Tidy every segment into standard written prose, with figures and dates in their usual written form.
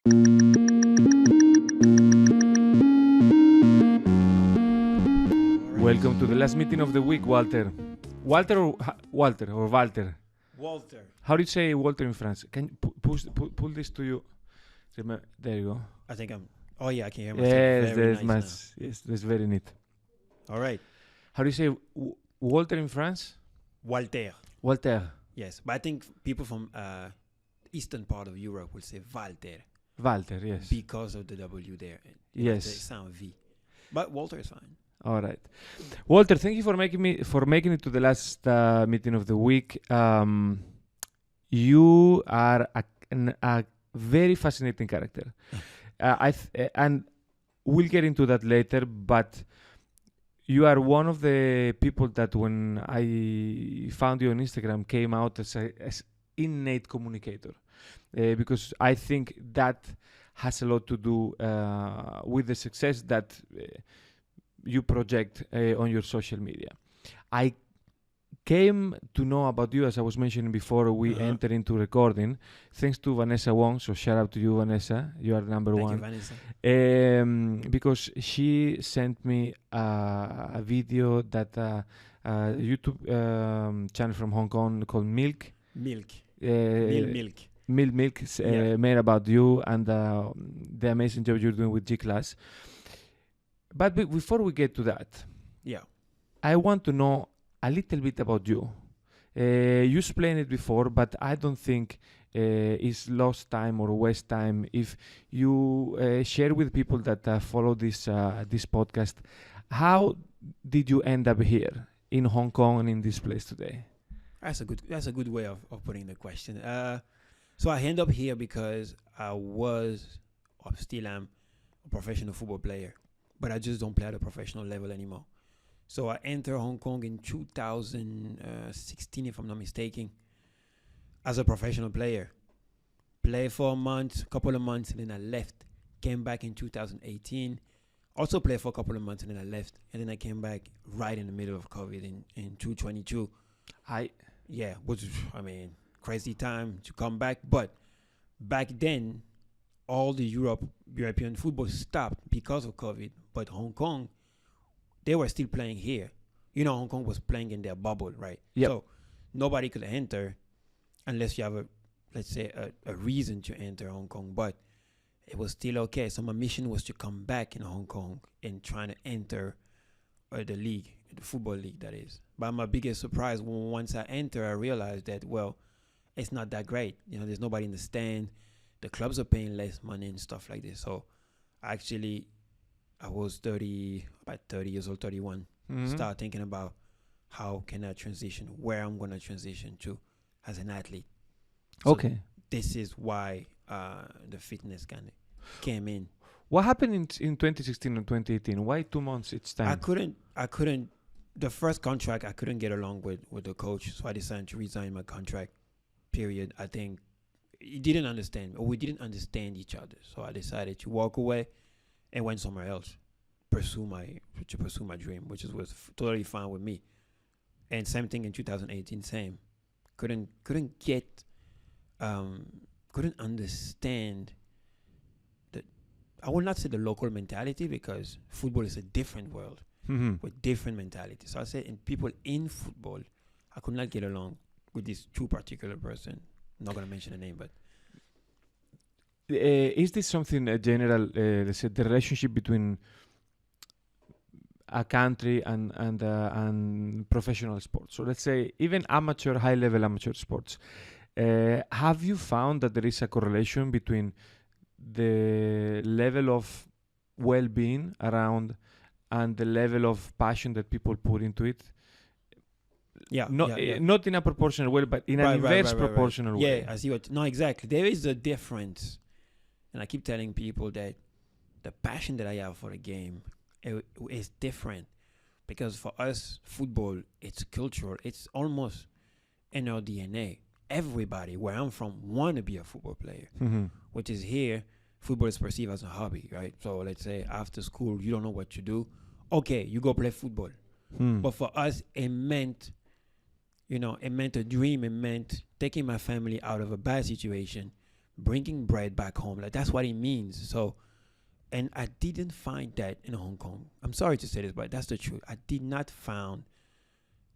Welcome to the last meeting of the week, Walter. Walter or Walter? Walter. How do you say Walter in France? Can you pull this to you? There you go. I think I'm. Oh yeah, I can hear myself. Yes, Very that's nice yes, that's very neat. Now. All right. How do you say Walter in France? Walter. Walter. Yes, but I think people from eastern part of Europe will say Walter Walter, yes. because of the W there. Yes. They sound V. But Walter is fine. All right, Walter. Thank you for making it to the last meeting of the week. You are a very fascinating character. And we'll get into that later. But you are one of the people that, when I found you on Instagram, came out as innate communicator, because I think that has a lot to do with the success that you project on your social media. I came to know about you, as I was mentioning before we entered into recording, thanks to Vanessa Wong. So shout out to you, Vanessa. You are number Thank one. you, Vanessa. Because she sent me a video that a YouTube channel from Hong Kong called Milk. Milk. Milk made about you and the amazing job you're doing with G-Class. But before we get to that, I want to know a little bit about you. You explained it before, but I don't think it's lost time or waste time if you share with people that follow this podcast. How did you end up here in Hong Kong and in this place today? That's a good way of putting the question. So I end up here because I was, or still am, a professional football player, but I just don't play at a professional level anymore. So I entered Hong Kong in 2016, if I'm not mistaken, as a professional player. Played for a couple of months, and then I left. Came back in 2018. Also played for a couple of months, and then I left. And then I came back right in the middle of COVID in 2022. Crazy time to come back. But back then, all the European football stopped because of COVID. But Hong Kong, they were still playing here. You know, Hong Kong was playing in their bubble, right? Yep. So nobody could enter unless you have a reason to enter Hong Kong. But it was still okay. So my mission was to come back in Hong Kong and trying to enter the league, the football league, that is. But my biggest surprise, once I enter, I realized that, well, it's not that great. You know, there's nobody in the stand. The clubs are paying less money and stuff like this. So actually, I was about 30 years old, 31. Start thinking about how can I transition, where I'm going to transition to as an athlete. So okay. This is why the fitness kind of came in. What happened in 2016 and 2018? Why 2 months each time? I couldn't, the first contract, I couldn't get along with the coach. So I decided to resign my contract, period. I think he didn't understand, or we didn't understand each other. So I decided to walk away and went somewhere else, pursue my dream, which was totally fine with me. And same thing in 2018, same. Couldn't understand the, I will not say the local mentality, because football is a different world with different mentality. So I say, in people in football, I could not get along with this two particular person. I'm not going to mention the name, but is this something general? Let's say the relationship between a country and professional sports. So let's say even high-level amateur sports. Have you found that there is a correlation between the level of well-being around and the level of passion that people put into it? Not in a proportional way, but in an inverse proportional way. Yeah, I see what. No, exactly. There is a difference, and I keep telling people that the passion that I have for the game is different, because for us, football, it's cultural. It's almost in our DNA. Everybody, where I'm from, want to be a football player, which is here. Football is perceived as a hobby, right? So let's say after school, you don't know what to do. Okay, you go play football. But for us, it meant a dream. It meant taking my family out of a bad situation, bringing bread back home. Like that's what it means. So, and I didn't find that in Hong Kong. I'm sorry to say this, but that's the truth. I did not find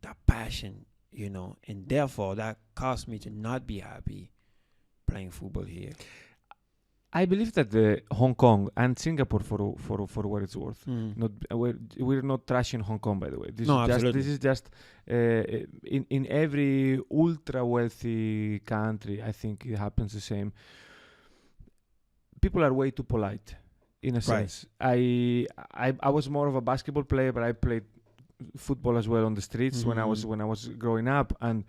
that passion, and therefore that caused me to not be happy playing football here. I believe that the Hong Kong and Singapore, for what it's worth, not we're not trashing Hong Kong, by the way. This is just in every ultra wealthy country. I think it happens the same. People are way too polite, in a sense. I was more of a basketball player, but I played football as well on the streets when I was growing up, and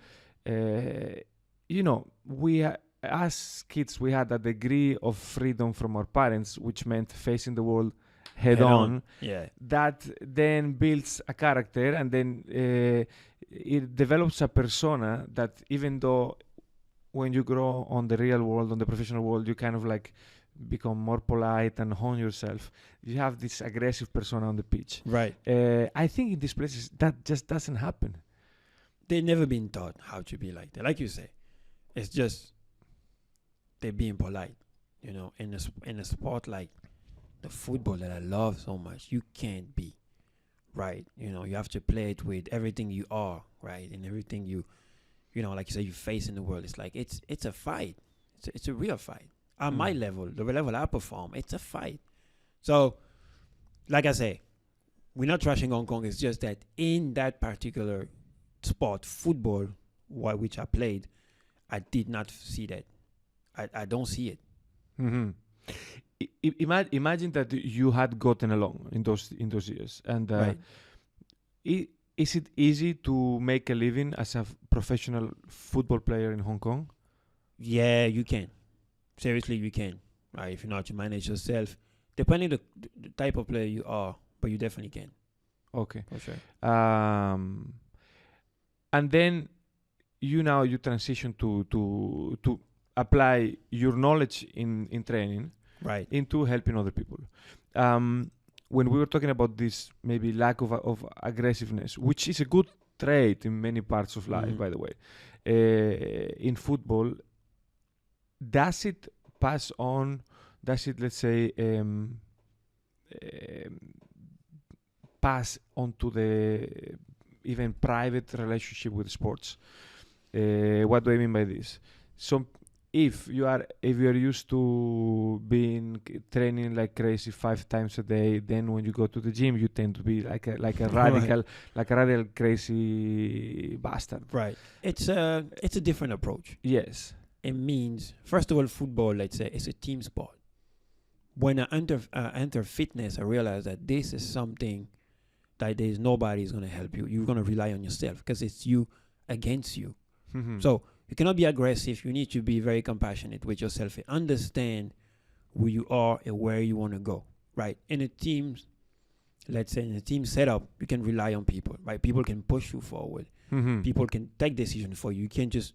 as kids, we had a degree of freedom from our parents, which meant facing the world head on. Yeah. That then builds a character, and then it develops a persona that, even though when you grow on the real world, on the professional world, you kind of like become more polite and hone yourself. You have this aggressive persona on the pitch. Right. I think in these places that just doesn't happen. They've never been taught how to be like that. Like you say, it's just they're being polite, in a sport like the football that I love so much. You can't be, right? You have to play it with everything you are, right? And everything like you say, you face in the world. It's like it's a fight. It's a real fight. At my level, the level I perform, it's a fight. So, like I say, we're not trashing Hong Kong. It's just that in that particular sport, football, which I played, I did not see that. I don't see it. Mm-hmm. Imagine that you had gotten along in those years, and Right. Is it easy to make a living as a professional football player in Hong Kong? Yeah, you can. Seriously, you can. Right, if you know how to manage yourself, depending the type of player you are, but you definitely can. Okay. For sure. And then you transition to apply your knowledge in training, Right. into helping other people. When we were talking about this maybe lack of aggressiveness, which is a good trait in many parts of life, by the way, in football, does it pass on? Does it, let's say, pass on to the even private relationship with sports? What do I mean by this? If you are used to training like crazy 5 times a day, then when you go to the gym, you tend to be like a radical, like a radical crazy bastard. Right. It's a different approach. Yes. It means, first of all, football, let's say, is a team sport. When I enter fitness, I realize that this is something that there's nobody is going to help you. You're going to rely on yourself because it's you against you. Mm-hmm. So you cannot be aggressive. You need to be very compassionate with yourself and understand who you are and where you want to go, right? In a team, let's say in a team setup, you can rely on people, right? People can push you forward. Mm-hmm. People can take decisions for you. You can't just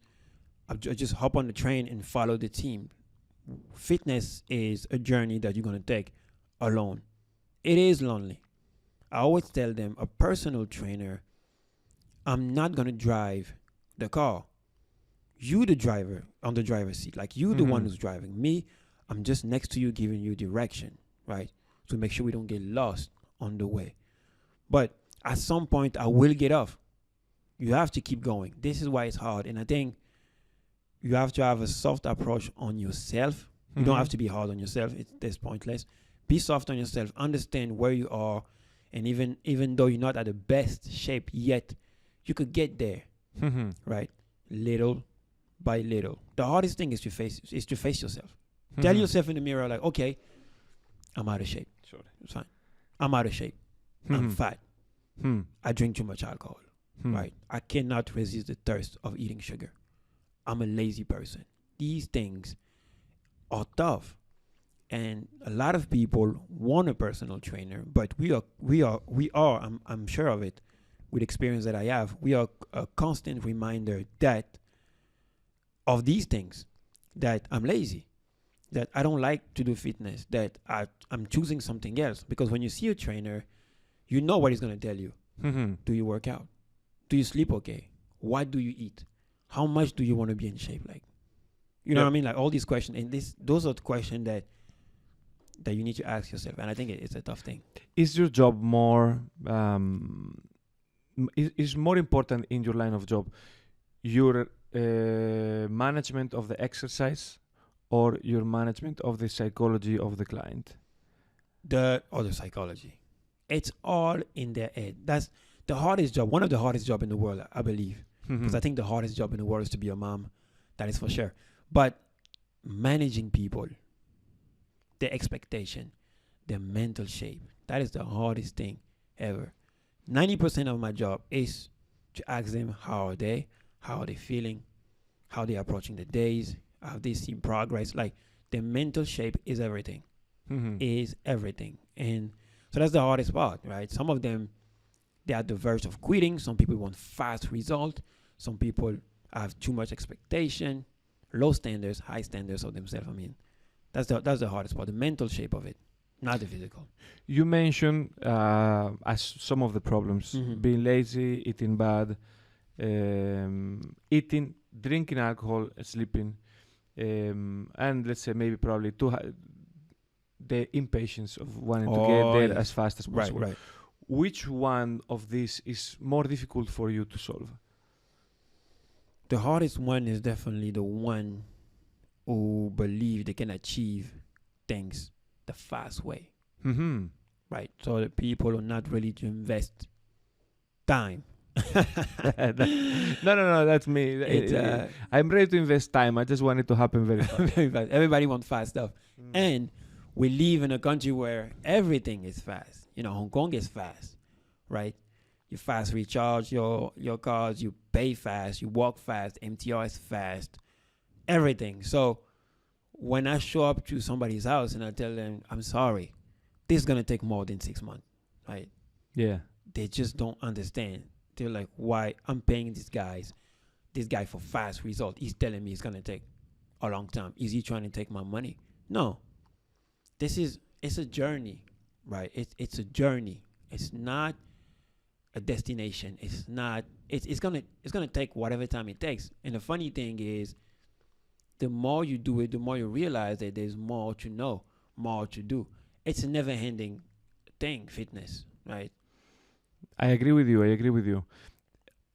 hop on the train and follow the team. Fitness is a journey that you're going to take alone. It is lonely. I always tell them, a personal trainer, I'm not going to drive the car. You the driver on the driver's seat. Like you the one who's driving. Me, I'm just next to you giving you direction, right? To make sure we don't get lost on the way. But at some point, I will get off. You have to keep going. This is why it's hard. And I think you have to have a soft approach on yourself. You don't have to be hard on yourself. That's pointless. Be soft on yourself. Understand where you are. And even though you're not at the best shape yet, you could get there, right? Little by little. The hardest thing is to face yourself. Tell yourself in the mirror, like, okay, I'm out of shape. Sure. It's fine. I'm out of shape. I'm fat. I drink too much alcohol, right? I cannot resist the thirst of eating sugar. I'm a lazy person. These things are tough. And a lot of people want a personal trainer, but we are, I'm sure of it, with experience that I have, we are a constant reminder of these things, that I'm lazy, that I don't like to do fitness, that I'm choosing something else. Because when you see a trainer, you know what he's going to tell you. Do you work out? Do you sleep okay? What do you eat? How much do you want to be in shape? Like, You know Yep. what I mean? Like all these questions, and those are the questions that you need to ask yourself. And I think it's a tough thing. Is your job more is more important in your line of job your management of the exercise or your management of the psychology of the client? The psychology, it's all in their head. That's the hardest job. One of the hardest job in the world, I believe, because I think the hardest job in the world is to be a mom. That is for sure. But managing people, their expectation, their mental shape, that is the hardest thing ever. 90% of my job is to ask them how are they feeling, how they approaching the days, have they seen progress. Like their mental shape is everything. Is everything. And so that's the hardest part, right? Some of them, they're at the verge of quitting. Some people want fast result. Some people have too much expectation, low standards, high standards of themselves. I mean, that's the hardest part, the mental shape of it, not the physical. You mentioned as some of the problems being lazy, eating bad, eating, drinking alcohol, sleeping, and let's say maybe probably the impatience of wanting to get there as fast as possible. Right. Which one of these is more difficult for you to solve? The hardest one is definitely the one who believe they can achieve things the fast way. Right. So the people are not ready to invest time. No, that's me. I'm ready to invest time. I just want it to happen very fast. Everybody wants fast stuff. And we live in a country where everything is fast. You know, Hong Kong is fast, right? You fast recharge your cars, you pay fast, you walk fast, MTR is fast, everything. So when I show up to somebody's house and I tell them, I'm sorry, this is going to take more than 6 months, right? Yeah. They just don't understand. They're like, why I'm paying this guy for fast result. He's telling me it's going to take a long time. Is he trying to take my money? No. It's a journey, right? It's a journey. It's not a destination. It's gonna take whatever time it takes. And the funny thing is, the more you do it, the more you realize that there's more to know, more to do. It's a never-ending thing, fitness, right? I agree with you.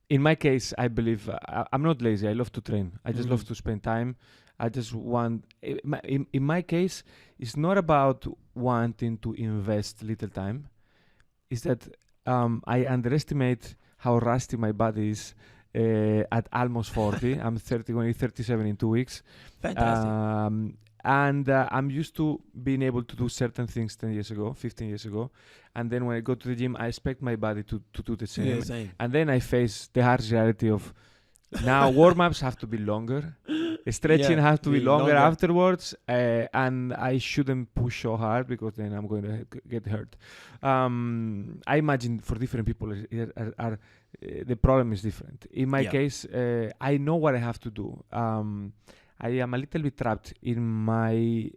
In my case, I believe I'm not lazy. I love to train. I just love to spend time. I just want, in my case, it's not about wanting to invest little time. It's that I underestimate how rusty my body is at almost 40. I'm 30, going to be 37 in 2 weeks. Fantastic. And I'm used to being able to do certain things 10 years ago, 15 years ago. And then when I go to the gym, I expect my body to do the same. Yeah, same. And then I face the harsh reality of now warm-ups have to be longer. Stretching has to be longer afterwards. And I shouldn't push so hard because then I'm going to get hurt. I imagine for different people, the problem is different. In my case, I know what I have to do. I am a little bit trapped in my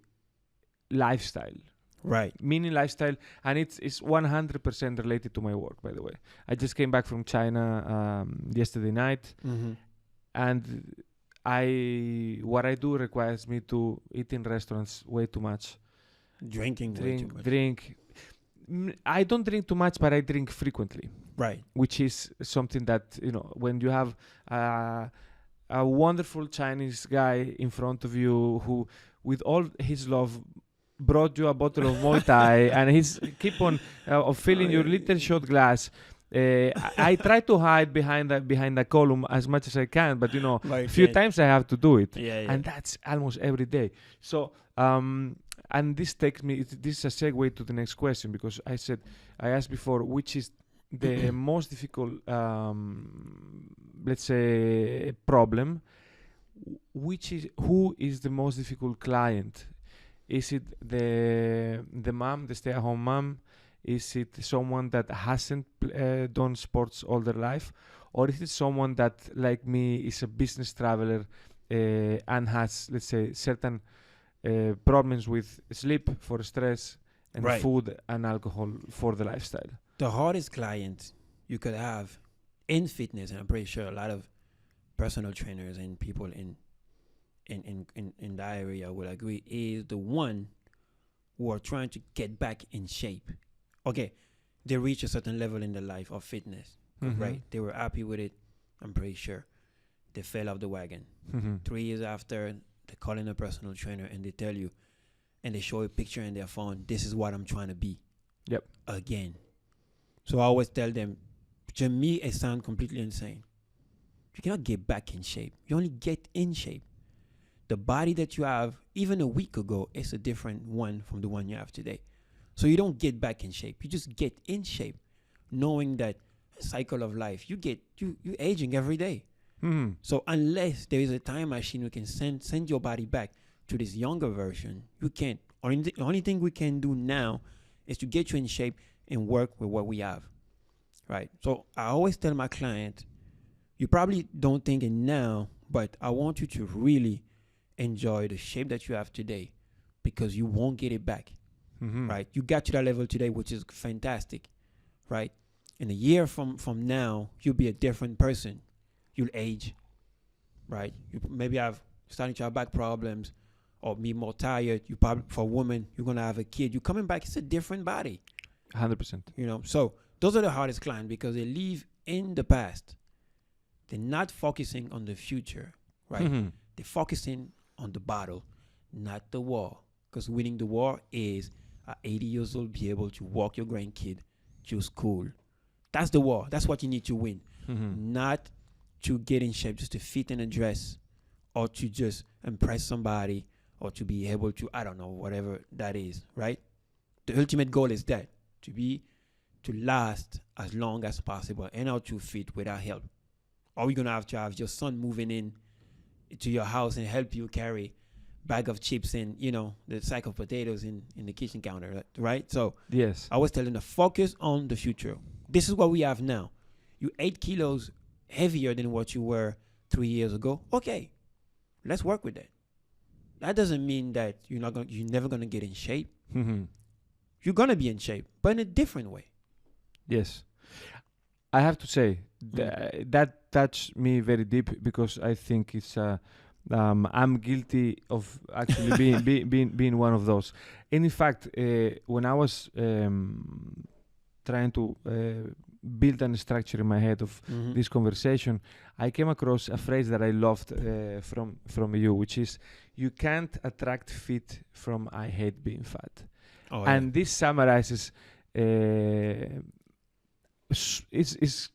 lifestyle. Right. Meaning lifestyle, and it's 100% related to my work, by the way. I just came back from China yesterday night, and what I do requires me to eat in restaurants way too much. Drink. I don't drink too much, but I drink frequently. Right. Which is something that, when you have a wonderful Chinese guy in front of you who, with all his love, brought you a bottle of Muay Thai and he's keep on filling your little shot glass. I try to hide behind the column as much as I can, but a few times I have to do it, and that's almost every day. So and this takes me. This is a segue to the next question, because I asked before, which is the most difficult, let's say, problem. Who is the most difficult client? Is it the mom, the stay-at-home mom? Is it someone that hasn't done sports all their life? Or is it someone that, like me, is a business traveler and has, let's say, certain problems with sleep for stress and food and alcohol for the lifestyle? The hardest client you could have in fitness, and I'm pretty sure a lot of personal trainers and people in in that area, I will agree, is the one who are trying to get back in shape. Okay, they reach a certain level in their life of fitness, right? They were happy with it, I'm pretty sure. They fell off the wagon. 3 years after, they call in a personal trainer and they tell you, and they show a picture in their phone, this is what I'm trying to be. Yep. Again. So I always tell them, to me, it sounds completely insane. You cannot get back in shape. You only get in shape. The body that you have, even a week ago, is a different one from the one you have today. So you don't get back in shape. You just get in shape, knowing that cycle of life, you aging every day. So unless there is a time machine, we can send your body back to this younger version, you can't. The only thing we can do now is to get you in shape and work with what we have, right? So I always tell my client, you probably don't think it now, but I want you to really enjoy the shape that you have today, because you won't get it back, right? You got to that level today, which is fantastic, right? In a year from now, you'll be a different person. You'll age, right? You maybe starting to have back problems, or be more tired. You probably, for a woman, you're gonna have a kid. You're coming back. It's a different body. 100%. You know, so those are the hardest clients because they live in the past. They're not focusing on the future, right? They're focusing on the battle, not the war. Because winning the war is at 80 years old, be able to walk your grandkid to school. That's the war. That's what you need to win. Not to get in shape just to fit in a dress, or to just impress somebody, or to be able to, I don't know, whatever that is, right? The ultimate goal is that, to last as long as possible and out to fit without help. Or you're going to have your son moving in to your house and help you carry bag of chips and, the sack of potatoes in the kitchen counter, right? So yes, I was telling them to focus on the future. This is what we have now. You're 8 kilos heavier than what you were 3 years ago. Okay, let's work with that. That doesn't mean that you're never gonna get in shape. You're gonna be in shape, but in a different way. Yes, I have to say that touched me very deep, because I think it's I'm guilty of actually being one of those. And in fact, when I was trying to build a structure in my head of this conversation, I came across a phrase that I loved from you, which is, you can't attract fit from I hate being fat. And this summarizes, it's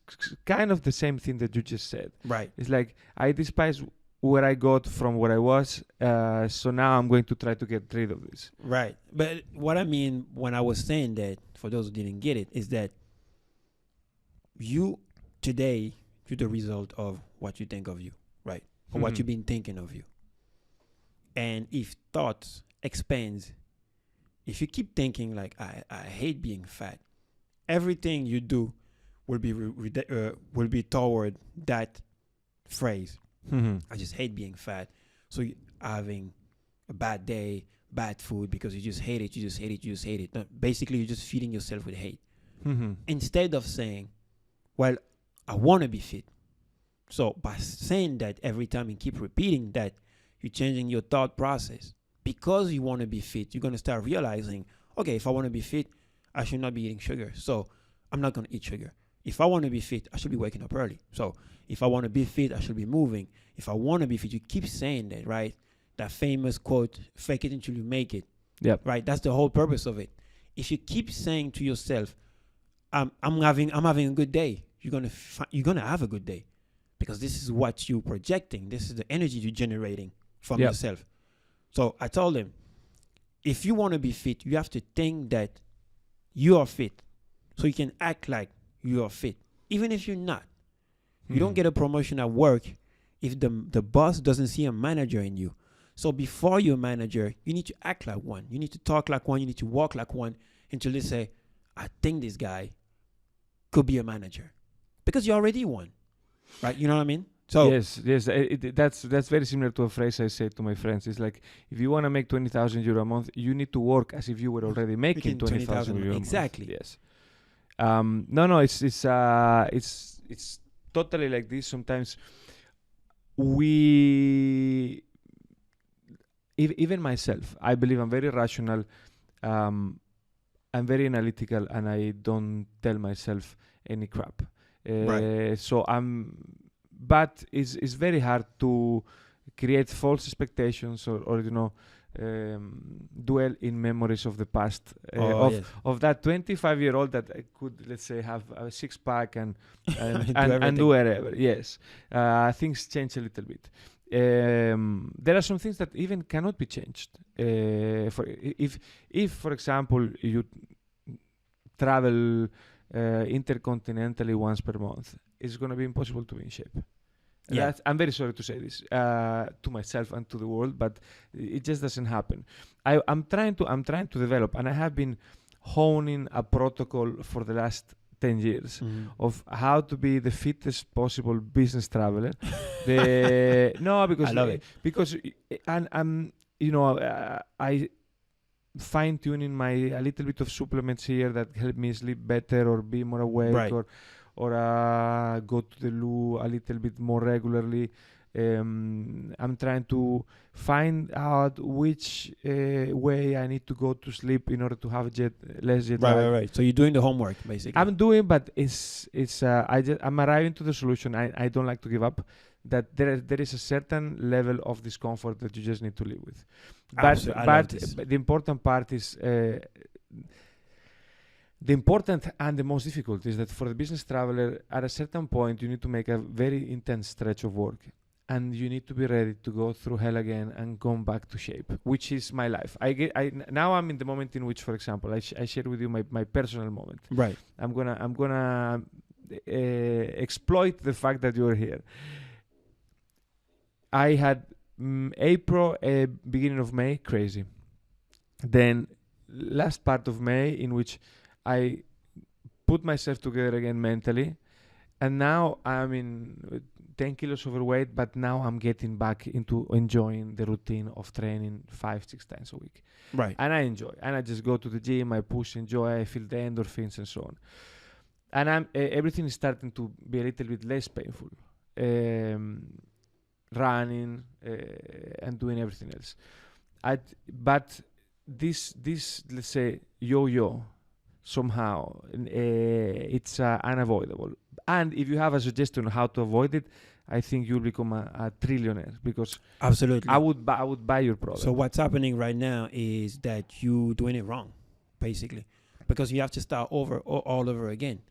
kind of the same thing that you just said. Right. It's like, I despise where I got from where I was, so now I'm going to try to get rid of this. Right. But what I mean when I was saying that, for those who didn't get it, is that you today, you're the result of what you think of you, right? Or what you've been thinking of you. And if thoughts expands, if you keep thinking like, I hate being fat, everything you do will be toward that phrase. I just hate being fat. So you're having a bad day, bad food, because you just hate it. No, basically, you're just feeding yourself with hate. Instead of saying, well, I want to be fit. So by saying that every time and keep repeating that, you're changing your thought process. Because you want to be fit, you're going to start realizing, okay, if I want to be fit, I should not be eating sugar. So I'm not going to eat sugar. If I want to be fit, I should be waking up early. So if I want to be fit, I should be moving. If I want to be fit, you keep saying that, right? That famous quote, fake it until you make it. Yep. Right? That's the whole purpose of it. If you keep saying to yourself, I'm having a good day, you're gonna have a good day, because this is what you're projecting. This is the energy you're generating from yourself. So I told them, if you want to be fit, you have to think that you are fit, so you can act like you are fit, even if you're not. You don't get a promotion at work if the boss doesn't see a manager in you. So before you're a manager, you need to act like one. You need to talk like one. You need to walk like one, until they say, I think this guy could be a manager, because you're already one, right? You know what I mean? So yes, that's very similar to a phrase I say to my friends. It's like, if you want to make 20,000 euro a month, you need to work as if you were already making 20,000 euro exactly. a month. Yes. No, it's totally like this. Sometimes we even myself, I believe I'm very rational. I'm very analytical, and I don't tell myself any crap. Right. So but it's very hard to create false expectations, or dwell in memories of the past, Yes. of that 25-year-old that could, let's say, have a six pack and Do and everything. do whatever. Yes, things change a little bit. There are some things that even cannot be changed. If for example you travel intercontinentally once per month, it's going to be impossible to be in shape. Yeah. I'm very sorry to say this to myself and to the world, but it just doesn't happen. I'm trying to develop, and I have been honing a protocol for the last 10 years Mhm. of how to be the fittest possible business traveler. No, because I love it. because and I fine tuning a little bit of supplements here that help me sleep better or be more awake, Right. or go to the loo a little bit more regularly. I'm trying to find out which way I need to go to sleep in order to have less jet lag. Right. So you're doing the homework basically. I'm doing, but I'm arriving to the solution. I don't like to give up. That there is a certain level of discomfort that you just need to live with. Absolutely. I love this. But the important part is the important and the most difficult is that for the business traveler, at a certain point, you need to make a very intense stretch of work, and you need to be ready to go through hell again and come back to shape, which is my life. Now I'm in the moment in which, for example, I share with you my personal moment. Right. I'm gonna exploit the fact that you're here. I had April, beginning of May, crazy. Then last part of May, in which I put myself together again mentally, and now I'm in 10 kilos overweight, but now I'm getting back into enjoying the routine of training 5-6 times a week. Right. And I enjoy, and I just go to the gym, I push, enjoy, I feel the endorphins and so on. And everything is starting to be a little bit less painful. Running and doing everything else. But this let's say yo-yo somehow it's unavoidable. And if you have a suggestion on how to avoid it, I think you'll become a trillionaire, because Absolutely. I would buy your product. So what's happening right now is that you doing it wrong, basically, because you have to start over all over again.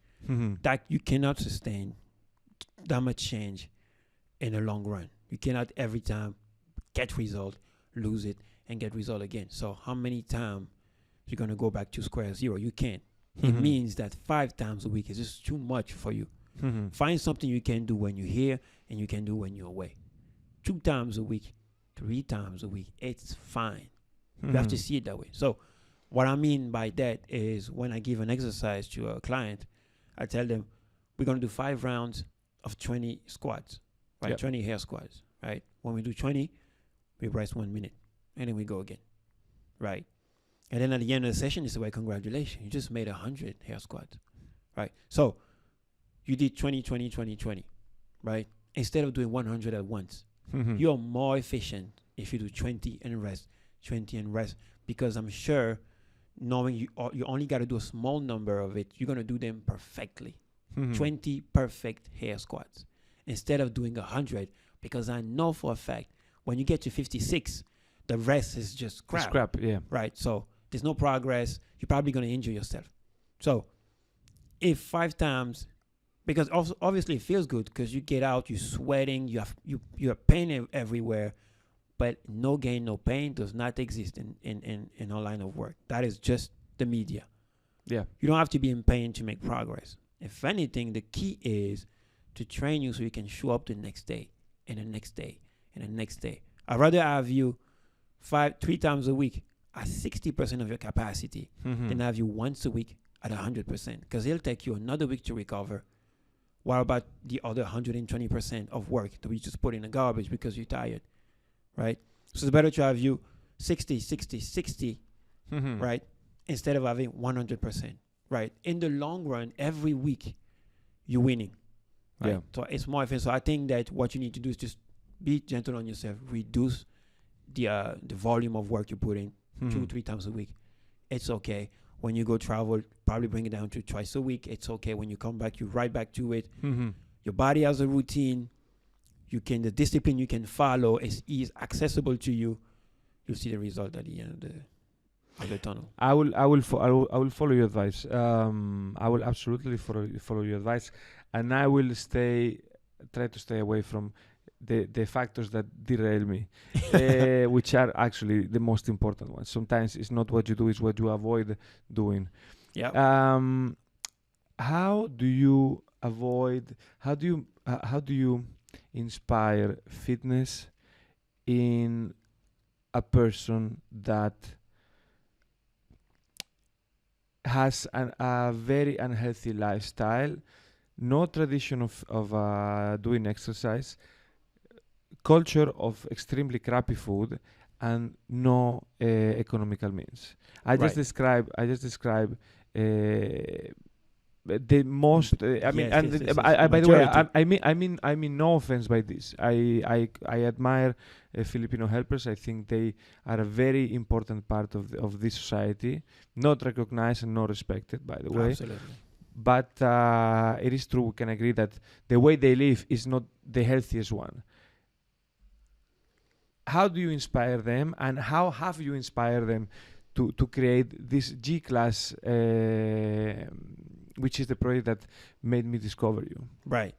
That you cannot sustain that much change in the long run. You cannot every time get result, lose it, and get result again. So how many times you're going to go back to square zero? You can't. It means that 5 times a week is just too much for you. Find something you can do when you're here and you can do when you're away. 2 times a week, 3 times a week, it's fine. You have to see it that way. So what I mean by that is when I give an exercise to a client, I tell them we're going to do 5 rounds of 20 squats. Right, Yep. 20 hair squats, right? When we do 20, we rest 1 minute, and then we go again, right? And then at the end of the session, it's like, congratulations, you just made 100 hair squats, right? So you did 20, 20, 20, 20, right? Instead of doing 100 at once, you're more efficient if you do 20 and rest, 20 and rest, because I'm sure knowing you only got to do a small number of it, you're going to do them perfectly. 20 perfect hair squats. Instead of doing 100, because I know for a fact when you get to 56, the rest is just crap. It's crap, yeah. Right. So there's no progress. You're probably going to injure yourself. So if 5 times, because obviously it feels good because you get out, you're sweating, you have pain everywhere, but no gain, no pain does not exist in our line of work. That is just the media. Yeah. You don't have to be in pain to make progress. If anything, the key is to train you so you can show up the next day and the next day and the next day. I'd rather have you 3 times a week at 60% of your capacity than have you once a week at 100%, because it'll take you another week to recover. What about the other 120% of work that we just put in the garbage because you're tired, right? So it's better to have you 60, 60, 60, right? Instead of having 100%, right? In the long run, every week you're winning. Right? Yeah. So it's more efficient. So I think that what you need to do is just be gentle on yourself, reduce the volume of work you put in 2-3 times a week. It's okay. When you go travel, probably bring it down to twice a week. It's okay. When you come back, you right back to it. Your body has a routine. The discipline you can follow is accessible to you. You'll see the result at the end of the tunnel. I will follow your advice. I will absolutely follow your advice, and I will try to stay away from the factors that derail me, which are actually the most important ones. Sometimes it's not what you do; it's what you avoid doing. Yeah. How do you inspire fitness in a person that has a very unhealthy lifestyle, no tradition of doing exercise, culture of extremely crappy food, and no economical means? I just describe the most. I mean, by the way, I mean, no offense by this. I admire Filipino helpers. I think they are a very important part of this society, not recognized and not respected, by the way. Absolutely. But it is true. We can agree that the way they live is not the healthiest one. How do you inspire them, and how have you inspired them to create this G-Class, which is the project that made me discover you? Right.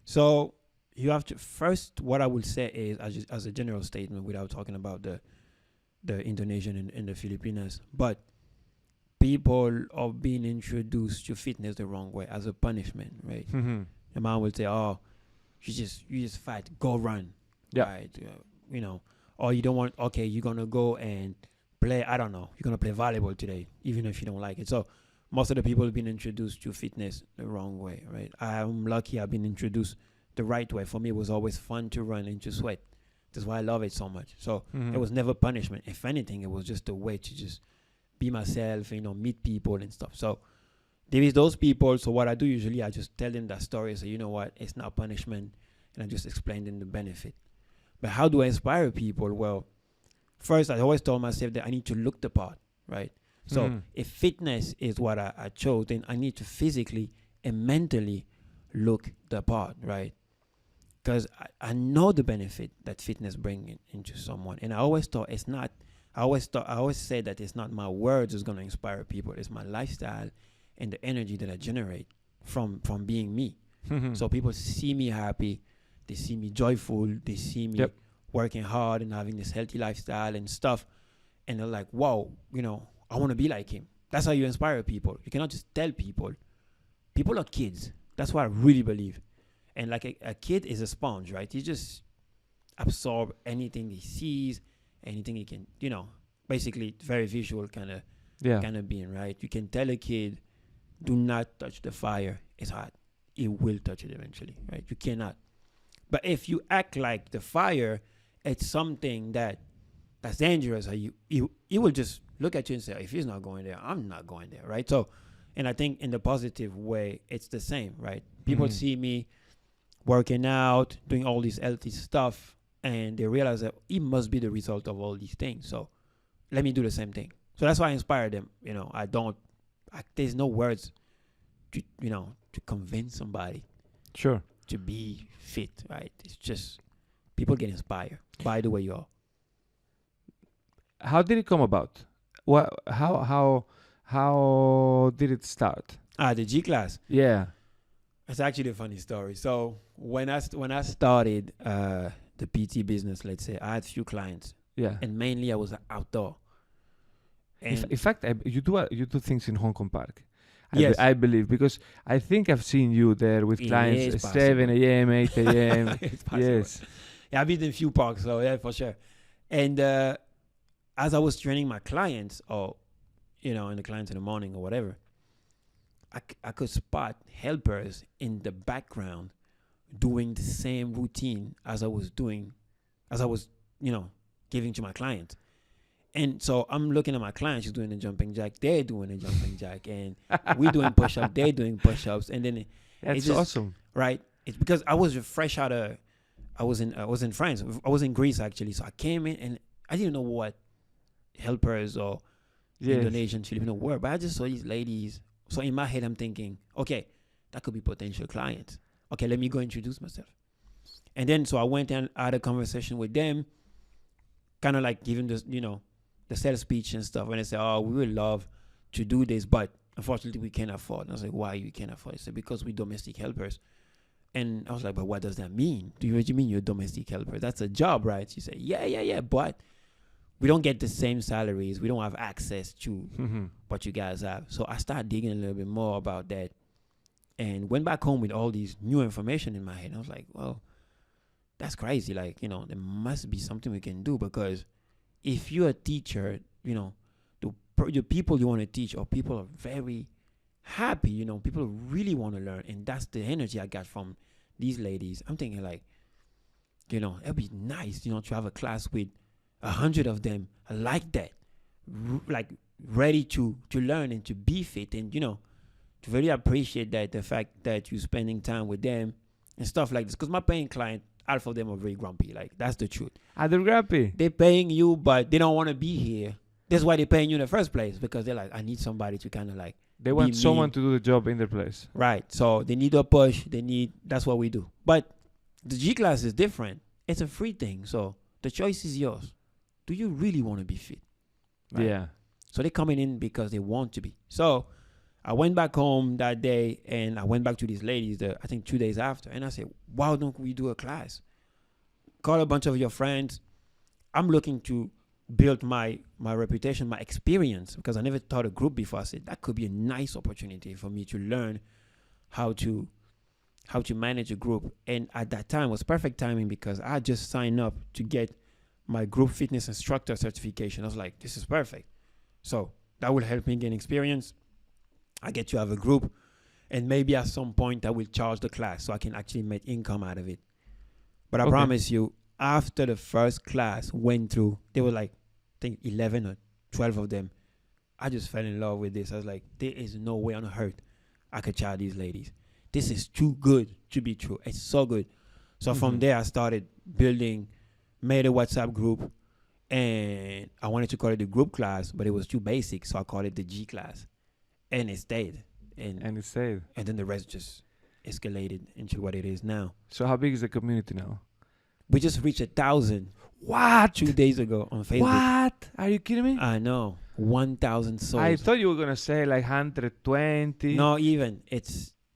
So you have to first. What I would say is, as a general statement, without talking about the Indonesian and the Filipinas, but people are being introduced to fitness the wrong way as a punishment, right? The man will say, "Oh, you just fat, go run." Yeah. Right. Or you don't want. Okay, you're gonna go and play. I don't know. You're gonna play volleyball today, even if you don't like it. So most of the people have been introduced to fitness the wrong way, right? I'm lucky I've been introduced the right way. For me, it was always fun to run and to sweat. That's why I love it so much. So it was never punishment. If anything, it was just a way to just be myself, meet people and stuff. So there is those people. So what I do usually, I just tell them that story. So you know what? It's not punishment. And I just explain them the benefit. But how do I inspire people? Well, first, I always told myself that I need to look the part, right? So if fitness is what I chose, then I need to physically and mentally look the part, right? Because I know the benefit that fitness brings into someone. And I always thought I always say that it's not my words that's going to inspire people. It's my lifestyle and the energy that I generate from being me. So people see me happy. They see me joyful. They see me working hard and having this healthy lifestyle and stuff. And they're like, wow, I want to be like him. That's how you inspire people. You cannot just tell people. People are kids. That's what I really believe. And like a kid is a sponge, right? He just absorb anything he sees, anything he can, basically very visual kind of being, right? You can tell a kid, do not touch the fire. It's hot. It will touch it eventually, right? You cannot. But if you act like the fire, it's something that's dangerous. You will just look at you and say, if he's not going there, I'm not going there, right? So, and I think in the positive way, it's the same, right? People see me working out, doing all this healthy stuff, and they realize that it must be the result of all these things. So let me do the same thing. So that's why I inspire them. There's no words to convince somebody. Sure. To be fit, right? It's just people get inspired by the way you are. How did it come about? How did it start? The G-Class. Yeah. It's actually a funny story. So when I started the PT business, let's say, I had few clients. Yeah. And mainly I was outdoor. And in fact, you do things in Hong Kong Park. Yes. I believe, because I think I've seen you there with clients at 7 a.m., 8 a.m. Yes. Yeah, I've been in a few parks, so yeah, for sure. And as I was training my clients, or, and the clients in the morning or whatever, I could spot helpers in the background doing the same routine as I was giving to my clients. And so I'm looking at my clients, she's doing the jumping jack, they're doing the jumping jack, and we're doing push-ups, they're doing push-ups, and then it's awesome, right? It's because I was fresh out of, I was in France, I was in Greece actually, so I came in and I didn't know what helpers or Yes. Indonesian, Filipino were, but I just saw these ladies. So in my head, I'm thinking, okay, that could be potential clients. Okay, let me go introduce myself. And then so I went and had a conversation with them, kind of like giving this, the sales speech and stuff. And they said, oh, we would love to do this, but unfortunately we can't afford. And I was like, why you can't afford? They said, because we're domestic helpers. And I was like, but what does that mean? Do you know what you mean you're a domestic helper? That's a job, right? She said, yeah, but we don't get the same salaries. We don't have access to what you guys have. So I started digging a little bit more about that and went back home with all these new information in my head. I was like, well, that's crazy. Like, there must be something we can do, because if you're a teacher, the people you want to teach, or people are very happy, people really want to learn. And that's the energy I got from these ladies. I'm thinking like, it'd be nice, to have a class with 100 of them like that, like ready to learn and to be fit, and to really appreciate that, the fact that you're spending time with them and stuff like this. Because my paying client, half of them are very grumpy. Like, that's the truth. Are they grumpy? They're paying you, but they don't want to be here. That's why they're paying you in the first place, because they're like, I need somebody to kind of like, They want be someone me. to do the job in their place. Right. So they need a push. That's what we do. But the G class is different. It's a free thing. So the choice is yours. Do you really want to be fit? Right? Yeah. So they're coming in because they want to be. So I went back home that day, and I went back to these ladies, I think 2 days after. And I said, why don't we do a class? Call a bunch of your friends. I'm looking to build my reputation, my experience, because I never taught a group before. I said, that could be a nice opportunity for me to learn how to manage a group. And at that time, it was perfect timing, because I just signed up to get my group fitness instructor certification. I was like, this is perfect. So that will help me gain experience. I get to have a group, and maybe at some point I will charge the class so I can actually make income out of it. But I promise you, after the first class went through, there were like, I think 11 or 12 of them. I just fell in love with this. I was like, there is no way on earth I could charge these ladies. This is too good to be true. It's so good. So from there, I started building, made a WhatsApp group, and I wanted to call it the group class, but it was too basic. So I called it the G class, and it stayed. And it stayed. And then the rest just escalated into what it is now. So how big is the community now? We just reached 1,000. What? 2 days ago on Facebook. What? Are you kidding me? I know. 1,000 souls. I thought you were going to say like 120. No, even.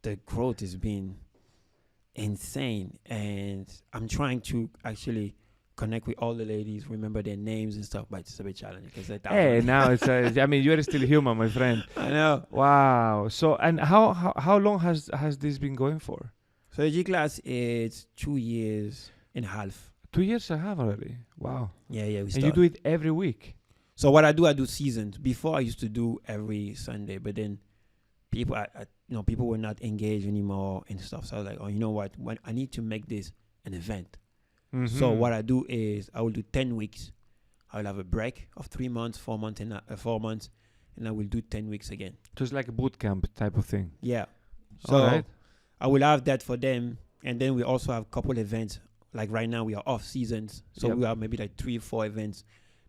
The growth has been insane. And I'm trying to actually connect with all the ladies, remember their names and stuff, but it's a bit challenging. Hey, now it's, I mean, you're still human, my friend. I know. Wow. So, and how long has this been going for? So the G class is 2 years and a half. 2 years I have already. Wow. Yeah, we And started. you do it every week? So what I do seasons. Before I used to do every Sunday, but then people, people were not engaged anymore and stuff. So I was like, oh, you know what? When I need to make this an event. Mm-hmm. So what I do is I will do 10 weeks. I will have a break of 3 months, 4 months, and 4 months, and I will do 10 weeks again. Just like a boot camp type of thing. Yeah. So All right. I will have that for them, and then we also have a couple events. Like right now we are off seasons, so we have maybe like 3 or 4 events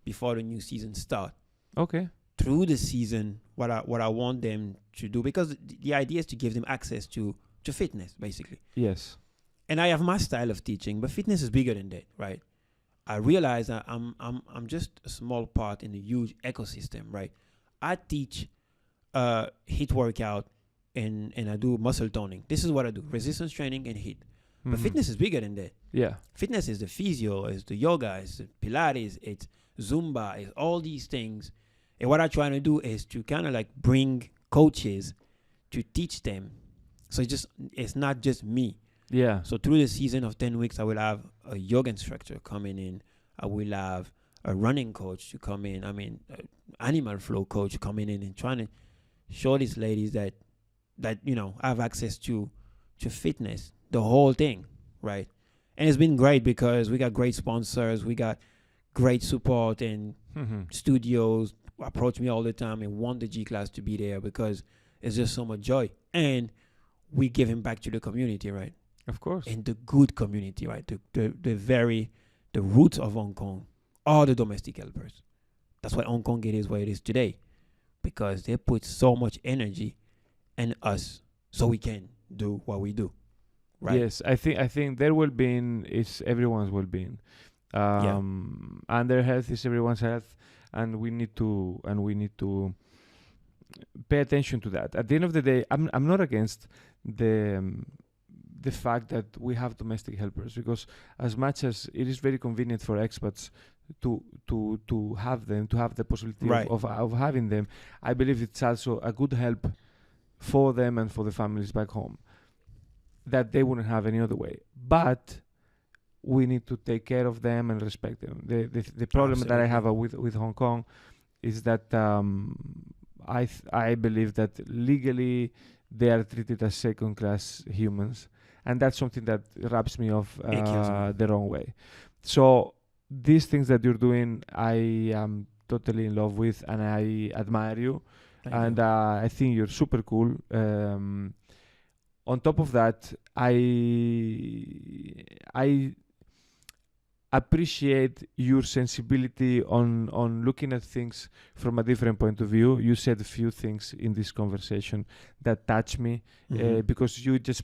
before the new season start. Okay. Through the season, what I want them to do, because the idea is to give them access to fitness, basically. Yes. And I have my style of teaching, but fitness is bigger than that, right? I realize that I'm just a small part in a huge ecosystem, right? I teach HIIT workout and I do muscle toning. This is what I do: resistance training and HIIT. But fitness is bigger than that. Yeah. Fitness is the physio, is the yoga, is the Pilates, it's Zumba, it's all these things. And what I'm trying to do is to kind of like bring coaches to teach them. So it's not just me. Yeah. So through the season of 10 weeks, I will have a yoga instructor coming in. I will have a running coach to come in. I mean, animal flow coach coming in and trying to show these ladies that I have access to fitness, the whole thing, right? And it's been great because we got great sponsors, we got great support, and studios approach me all the time and want the G class to be there because it's just so much joy. And we give him back to the community, right? Of course. And the good community, right? The roots of Hong Kong all the domestic helpers. That's why Hong Kong it is what it is today, because they put so much energy in us so we can do what we do. Right? Yes, I think their well-being is everyone's well-being, and their health is everyone's health, and we need to pay attention to that. At the end of the day, I'm not against the fact that we have domestic helpers, because as much as it is very convenient for expats to have them, to have the possibility of having them, I believe it's also a good help for them and for the families back home that they wouldn't have any other way. But we need to take care of them and respect them. The problem that I have with Hong Kong is that I believe that legally they are treated as second-class humans, and that's something that rubs me off the wrong way. So these things that you're doing, I am totally in love with, and I admire you. Thank you. I think you're super cool. On top of that, I appreciate your sensibility on looking at things from a different point of view. You said a few things in this conversation that touch me, because you just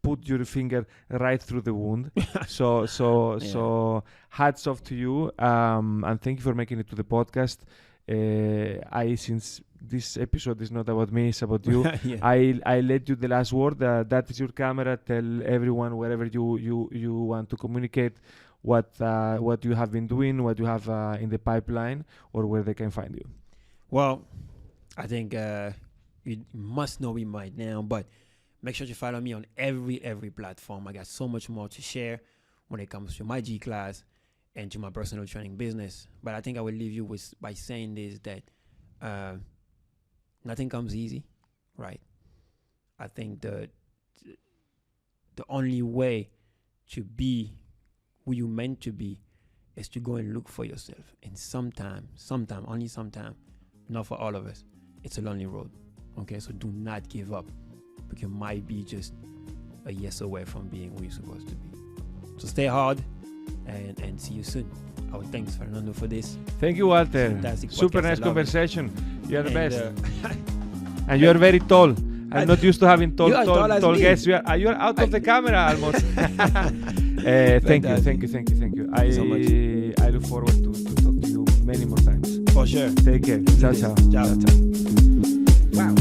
put your finger right through the wound. So hats off to you, and thank you for making it to the podcast. Since this episode is not about me, it's about you. I let you the last word. That is your camera. Tell everyone wherever you want to communicate what you have been doing, what you have in the pipeline, or where they can find you. Well, I think you must know me by now, but make sure you follow me on every platform. I got so much more to share when it comes to my G class and to my personal training business. But I think I will leave you by saying this, that nothing comes easy, right? I think the only way to be who you meant to be is to go and look for yourself. And sometime, only sometime, not for all of us, it's a lonely road. Okay, so do not give up, because you might be just a yes away from being who you're supposed to be. So stay hard, and see you soon. Thanks, Fernando, for this. Thank you, Walter. Fantastic Super nice conversation. You're the best. And you are very tall. I'm not used to having tall guests. You are out of the camera almost. Thank you. I look forward to talk to you many more times. For sure. Take care. Ciao. Wow.